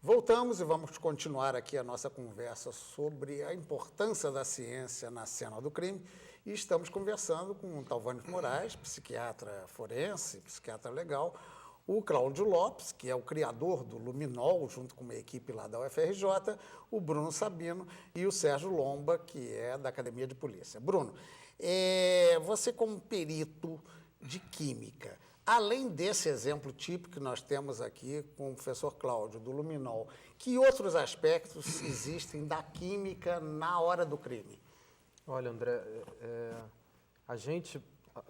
Voltamos e vamos continuar aqui a nossa conversa sobre a importância da ciência na cena do crime. E estamos conversando com o Talvânio Moraes, psiquiatra forense, psiquiatra legal, o Cláudio Lopes, que é o criador do Luminol, junto com uma equipe lá da UFRJ, o Bruno Sabino e o Sérgio Lomba, que é da Academia de Polícia. Bruno, você como perito de química, além desse exemplo típico que nós temos aqui com o professor Cláudio, do Luminol, que outros aspectos existem da química na hora do crime? Olha, André, a gente,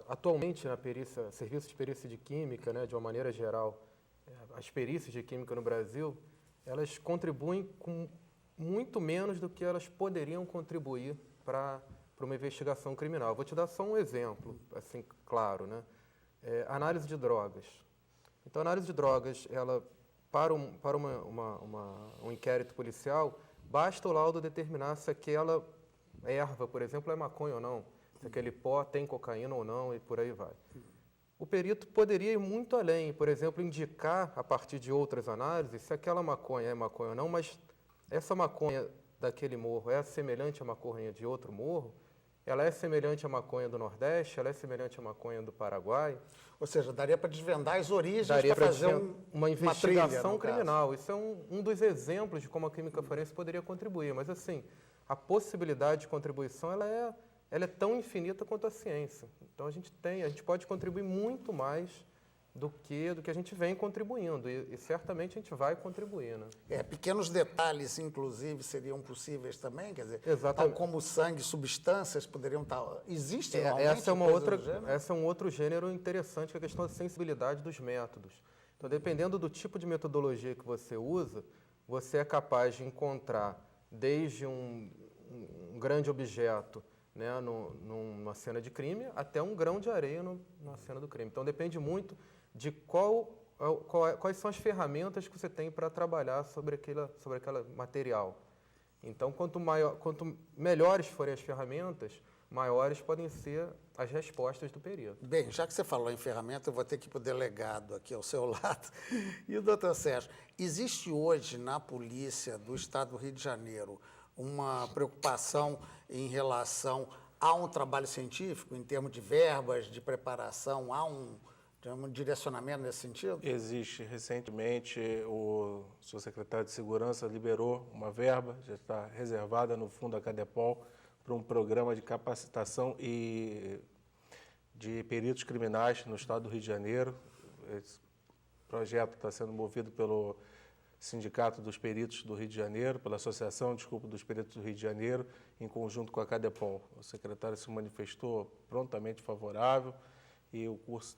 atualmente na perícia, serviço de perícia de química, né, de uma maneira geral, as perícias de química no Brasil, elas contribuem com muito menos do que elas poderiam contribuir para uma investigação criminal. Eu vou te dar só um exemplo, assim, claro, né? Análise de drogas. Então, a análise de drogas, ela, para um inquérito policial, basta o laudo determinar se aquela erva, por exemplo, é maconha ou não, se aquele pó tem cocaína ou não, e por aí vai. O perito poderia ir muito além, por exemplo, indicar, a partir de outras análises, se aquela maconha é maconha ou não, mas essa maconha daquele morro é semelhante à maconha de outro morro, ela é semelhante à maconha do Nordeste, ela é semelhante à maconha do Paraguai. Ou seja, daria para desvendar as origens para fazer uma investigação criminal. Isso é um dos exemplos de como a química forense poderia contribuir. Mas, assim, a possibilidade de contribuição ela é tão infinita quanto a ciência. Então, a gente pode contribuir muito mais do que a gente vem contribuindo, e certamente a gente vai contribuir, né? Pequenos detalhes, inclusive, seriam possíveis também, quer dizer, exatamente, tal como sangue, substâncias poderiam estar... Existe realmente esse é um outro gênero interessante, que é a questão da sensibilidade dos métodos. Então, dependendo do tipo de metodologia que você usa, você é capaz de encontrar desde um grande objeto, né, numa cena de crime, até um grão de areia na cena do crime. Então, depende muito de quais são as ferramentas que você tem para trabalhar sobre aquele material. Então, quanto melhores forem as ferramentas, maiores podem ser as respostas do perito. Bem, já que você falou em ferramenta, eu vou ter que ir para o delegado aqui ao seu lado. E o doutor Sérgio, existe hoje na polícia do Estado do Rio de Janeiro uma preocupação em relação a um trabalho científico, em termos de verbas, de preparação, há um direcionamento nesse sentido? Existe. Recentemente, o seu secretário de Segurança liberou uma verba, já está reservada no fundo da Cadepol, para um programa de capacitação e de peritos criminais no estado do Rio de Janeiro. Esse projeto está sendo movido pelo Sindicato dos Peritos do Rio de Janeiro, pela Associação, dos Peritos do Rio de Janeiro, em conjunto com a Cadepol. O secretário se manifestou prontamente favorável e o curso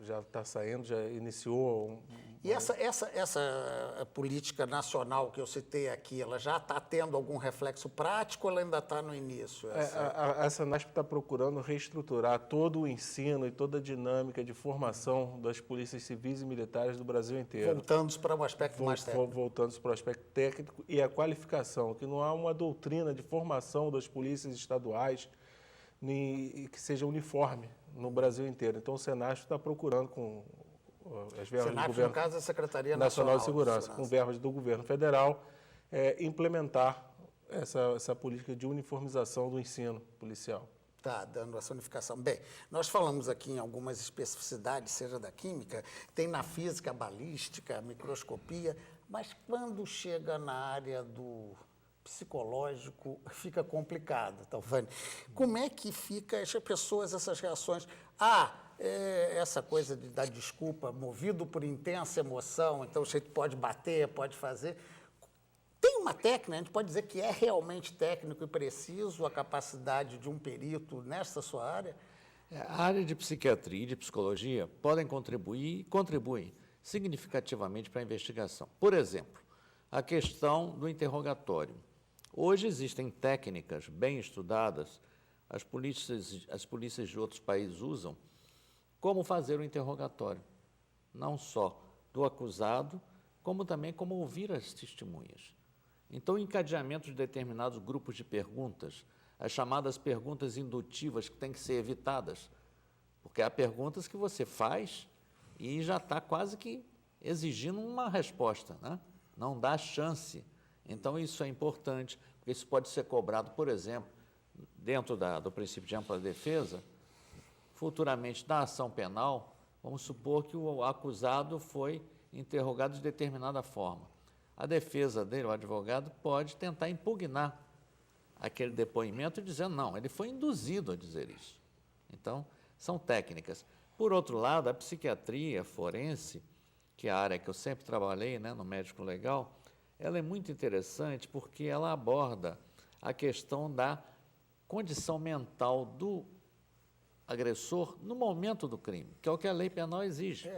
já está saindo, já iniciou. E essa política nacional que eu citei aqui, ela já está tendo algum reflexo prático ou ela ainda está no início? A SENASP está procurando reestruturar todo o ensino e toda a dinâmica de formação das polícias civis e militares do Brasil inteiro. Voltando para um aspecto mais técnico. Voltando para o aspecto técnico e a qualificação, que não há uma doutrina de formação das polícias estaduais que seja uniforme no Brasil inteiro. Então, o SENASP está procurando, com as verbas do Governo, no caso, a Secretaria Nacional de Segurança, com verbas do Governo Federal, implementar essa política de uniformização do ensino policial. Está dando essa unificação. Bem, nós falamos aqui em algumas especificidades, seja da química, tem na física, balística, microscopia, mas quando chega na área do psicológico, fica complicado, Talvânio. Como é que fica as pessoas, essas reações? Essa coisa de dar desculpa, movido por intensa emoção, então o jeito pode bater, pode fazer. Tem uma técnica, a gente pode dizer que é realmente técnico e preciso a capacidade de um perito nessa sua área? A área de psiquiatria e de psicologia podem contribuir e contribuem significativamente para a investigação. Por exemplo, a questão do interrogatório. Hoje existem técnicas bem estudadas, as polícias de outros países usam, como fazer o interrogatório, não só do acusado, como também como ouvir as testemunhas. Então, o encadeamento de determinados grupos de perguntas, as chamadas perguntas indutivas que têm que ser evitadas, porque há perguntas que você faz e já está quase que exigindo uma resposta, né? não dá chance. Então, isso é importante, porque isso pode ser cobrado, por exemplo, dentro do princípio de ampla defesa, futuramente na ação penal, vamos supor que o acusado foi interrogado de determinada forma. A defesa dele, o advogado, pode tentar impugnar aquele depoimento dizendo, não, ele foi induzido a dizer isso. Então, são técnicas. Por outro lado, a psiquiatria forense, que é a área que eu sempre trabalhei, né, no médico legal, ela é muito interessante porque ela aborda a questão da condição mental do agressor no momento do crime, que é o que a lei penal exige.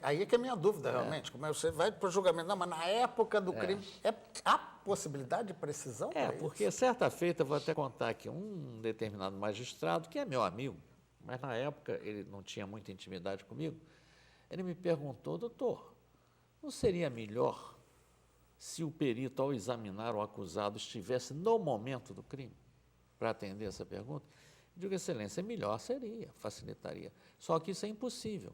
Aí é que é a minha dúvida, realmente. Como você vai para o julgamento, não, mas na época do crime, há possibilidade de precisão? Porque certa feita, eu vou até contar aqui, um determinado magistrado, que é meu amigo, mas na época ele não tinha muita intimidade comigo, ele me perguntou, doutor, não seria melhor se o perito, ao examinar o acusado, estivesse no momento do crime, para atender essa pergunta? Eu digo, excelência, melhor seria, facilitaria. Só que isso é impossível,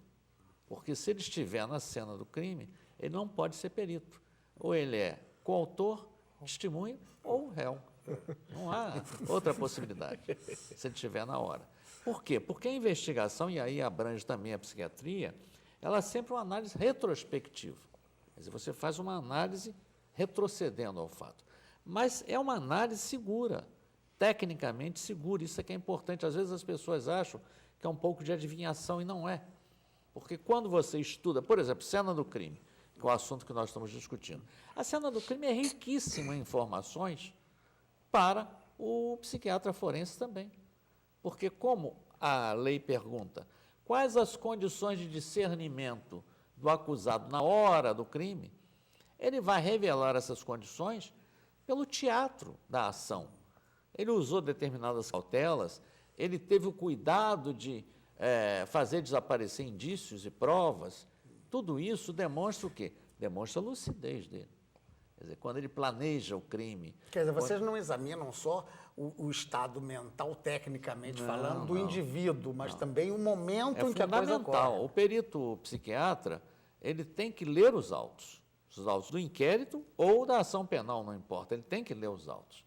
porque se ele estiver na cena do crime, ele não pode ser perito. Ou ele é coautor, testemunha ou réu. Não há outra possibilidade, se ele estiver na hora. Por quê? Porque a investigação, e aí abrange também a psiquiatria, ela é sempre uma análise retrospectiva. Quer dizer, você faz uma análise retrocedendo ao fato. Mas é uma análise segura, tecnicamente segura, isso é que é importante. Às vezes as pessoas acham que é um pouco de adivinhação e não é. Porque quando você estuda, por exemplo, cena do crime, que é o assunto que nós estamos discutindo, a cena do crime é riquíssima em informações para o psiquiatra forense também. Porque como a lei pergunta quais as condições de discernimento do acusado na hora do crime, ele vai revelar essas condições pelo teatro da ação. Ele usou determinadas cautelas, ele teve o cuidado de fazer desaparecer indícios e provas. Tudo isso demonstra o quê? Demonstra a lucidez dele. Quer dizer, quando ele planeja o crime... Quer dizer, vocês não examinam só o estado mental, tecnicamente falando, do indivíduo, mas também o momento em que a coisa ocorre. O perito psiquiatra, ele tem que ler os autos do inquérito ou da ação penal, não importa, ele tem que ler os autos.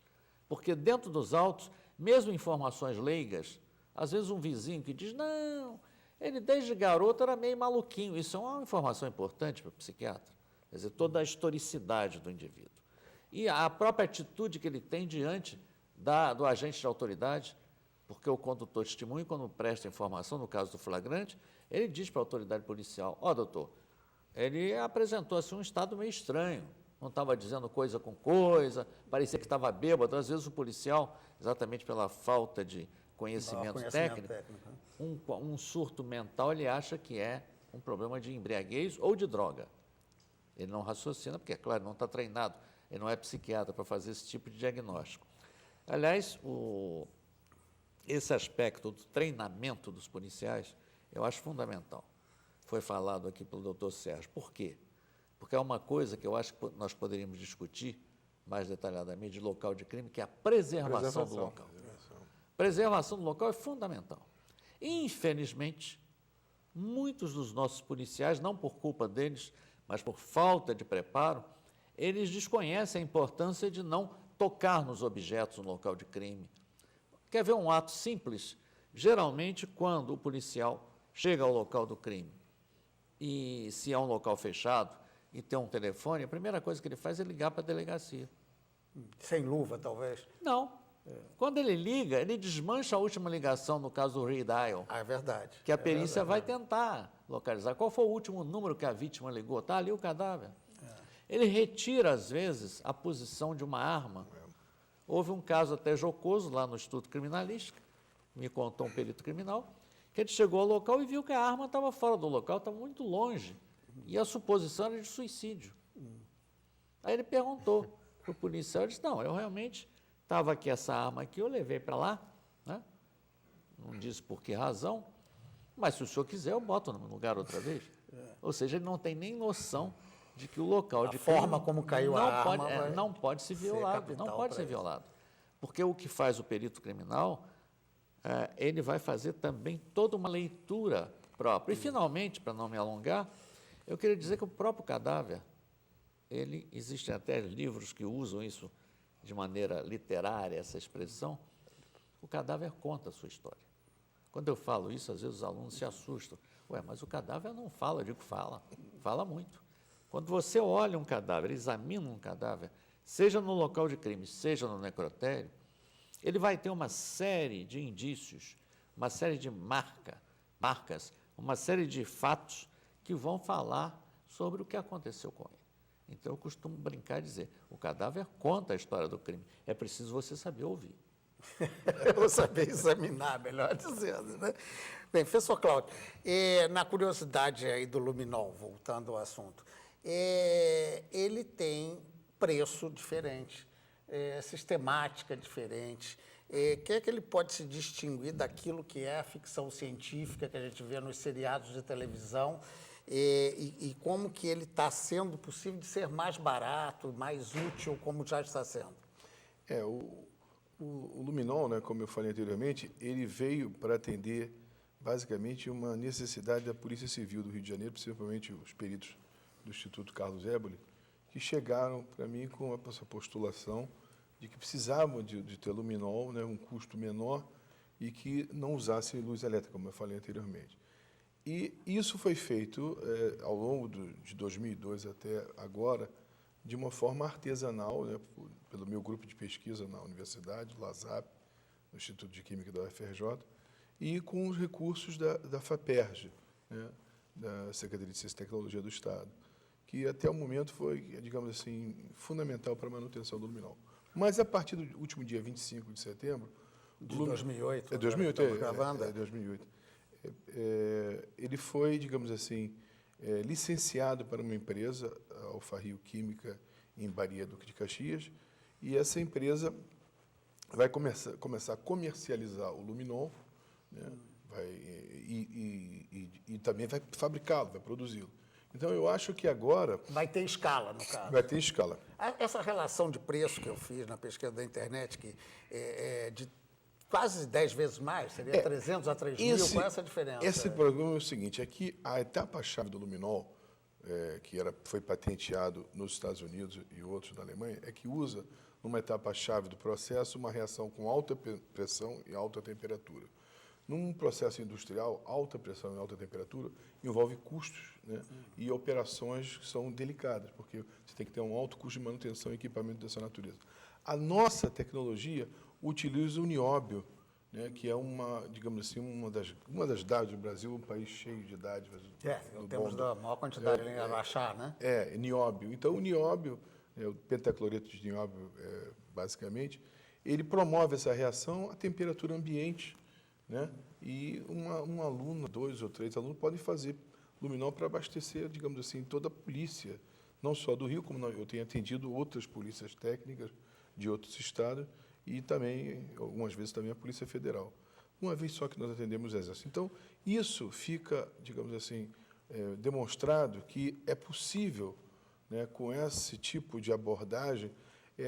Porque dentro dos autos, mesmo informações leigas, às vezes um vizinho que diz, não, ele desde garoto era meio maluquinho. Isso é uma informação importante para o psiquiatra. Quer dizer, toda a historicidade do indivíduo. E a própria atitude que ele tem diante do agente de autoridade, porque o condutor testemunha, quando presta informação, no caso do flagrante, ele diz para a autoridade policial, doutor, ele apresentou assim, um estado meio estranho, não estava dizendo coisa com coisa, parecia que estava bêbado. Às vezes o policial, exatamente pela falta de conhecimento técnico, um surto mental, ele acha que é um problema de embriaguez ou de droga. Ele não raciocina, porque, é claro, não está treinado, ele não é psiquiatra para fazer esse tipo de diagnóstico. Aliás, esse aspecto do treinamento dos policiais, eu acho fundamental. Foi falado aqui pelo doutor Sérgio. Por quê? Porque é uma coisa que eu acho que nós poderíamos discutir mais detalhadamente de local de crime, que é a preservação do local. Preservação do local é fundamental. Infelizmente, muitos dos nossos policiais, não por culpa deles, mas por falta de preparo, eles desconhecem a importância de não tocar nos objetos no local de crime. Quer ver um ato simples? Geralmente, quando o policial chega ao local do crime, e se é um local fechado e tem um telefone, a primeira coisa que ele faz é ligar para a delegacia. Sem luva, talvez? Não. Quando ele liga, ele desmancha a última ligação, no caso do redial. É verdade. Que a perícia vai tentar localizar. Qual foi o último número que a vítima ligou? Está ali o cadáver. Ele retira, às vezes, a posição de uma arma. Houve um caso até jocoso lá no Instituto Criminalística, me contou um perito criminal, que ele chegou ao local e viu que a arma estava fora do local, estava muito longe, e a suposição era de suicídio. Aí ele perguntou para o policial, ele disse, não, eu realmente estava aqui essa arma aqui, eu levei para lá, né? Não disse por que razão, mas se o senhor quiser, eu boto no lugar outra vez. Ou seja, ele não tem nem noção de que o local de crime forma como caiu a arma não pode ser violado, não pode ser violado. Porque o que faz o perito criminal, ele vai fazer também toda uma leitura própria. E, finalmente, para não me alongar, eu queria dizer que o próprio cadáver, existem até livros que usam isso de maneira literária, essa expressão. O cadáver conta a sua história. Quando eu falo isso, às vezes os alunos se assustam. Ué, mas o cadáver não fala. Eu digo, fala muito. Quando você olha um cadáver, examina um cadáver, seja no local de crime, seja no necrotério, ele vai ter uma série de indícios, uma série de marcas, uma série de fatos que vão falar sobre o que aconteceu com ele. Então, eu costumo brincar e dizer, o cadáver conta a história do crime, é preciso você saber ouvir. Ou saber examinar, melhor dizendo, né? Bem, professor Cláudio, na curiosidade aí do luminol, voltando ao assunto, ele tem preço diferente, sistemática diferente. Que é que ele pode se distinguir daquilo que é a ficção científica que a gente vê nos seriados de televisão e como que ele está sendo possível de ser mais barato, mais útil, como já está sendo? O luminol, né, como eu falei anteriormente, ele veio para atender basicamente uma necessidade da Polícia Civil do Rio de Janeiro, principalmente os peritos do Instituto Carlos Éboli, que chegaram para mim com essa postulação de que precisavam de ter luminol, né, um custo menor e que não usasse luz elétrica, como eu falei anteriormente. E isso foi feito ao longo de 2002 até agora, de uma forma artesanal, né, pelo meu grupo de pesquisa na universidade, LASAP, no Instituto de Química da UFRJ, e com os recursos da FAPERJ, né, da Secretaria de Ciência e Tecnologia do Estado, que até o momento foi, digamos assim, fundamental para a manutenção do luminol. Mas, a partir do último dia 25 de setembro... De 2008. É 2008, é 2008. Ele foi, digamos assim, licenciado para uma empresa, a Alfa Rio Química, em Bahia, Duque de Caxias, e essa empresa vai começar a comercializar o luminol, né, e também vai fabricá-lo, vai produzi-lo. Então, eu acho que agora... Vai ter escala, no caso. Vai ter escala. Essa relação de preço que eu fiz na pesquisa da internet, que é de quase 10 vezes mais, seria 300 a 3 mil, qual é essa diferença? Esse problema é o seguinte, é que a etapa-chave do luminol, que foi patenteado nos Estados Unidos e outros na Alemanha, é que usa, numa etapa-chave do processo, uma reação com alta pressão e alta temperatura. Num processo industrial, alta pressão e alta temperatura envolve custos, né, e operações que são delicadas, porque você tem que ter um alto custo de manutenção e equipamento dessa natureza. A nossa tecnologia utiliza o nióbio, né, que é digamos assim, uma das dádivas do Brasil, um país cheio de dádivas. Temos a maior quantidade em achar, né? Nióbio. Então, o nióbio, o pentacloreto de nióbio, basicamente, ele promove essa reação à temperatura ambiente, né? E um aluno, 2 ou 3 alunos podem fazer luminol para abastecer, digamos assim, toda a polícia, não só do Rio, como eu tenho atendido outras polícias técnicas de outros estados e também, algumas vezes, também a Polícia Federal. Uma vez só que nós atendemos o Exército. Então, isso fica, digamos assim, demonstrado que é possível, né, com esse tipo de abordagem,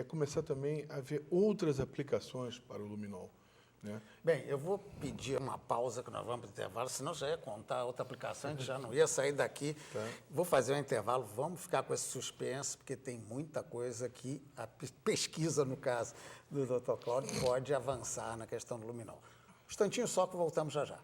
começar também a ver outras aplicações para o luminol. Né? Bem, eu vou pedir uma pausa, que nós vamos para o intervalo, senão já ia contar outra aplicação, a gente já não ia sair daqui. Tá. Vou fazer um intervalo, vamos ficar com esse suspense, porque tem muita coisa que a pesquisa, no caso do Dr. Cláudio, pode avançar na questão do luminol. Um instantinho só que voltamos já já.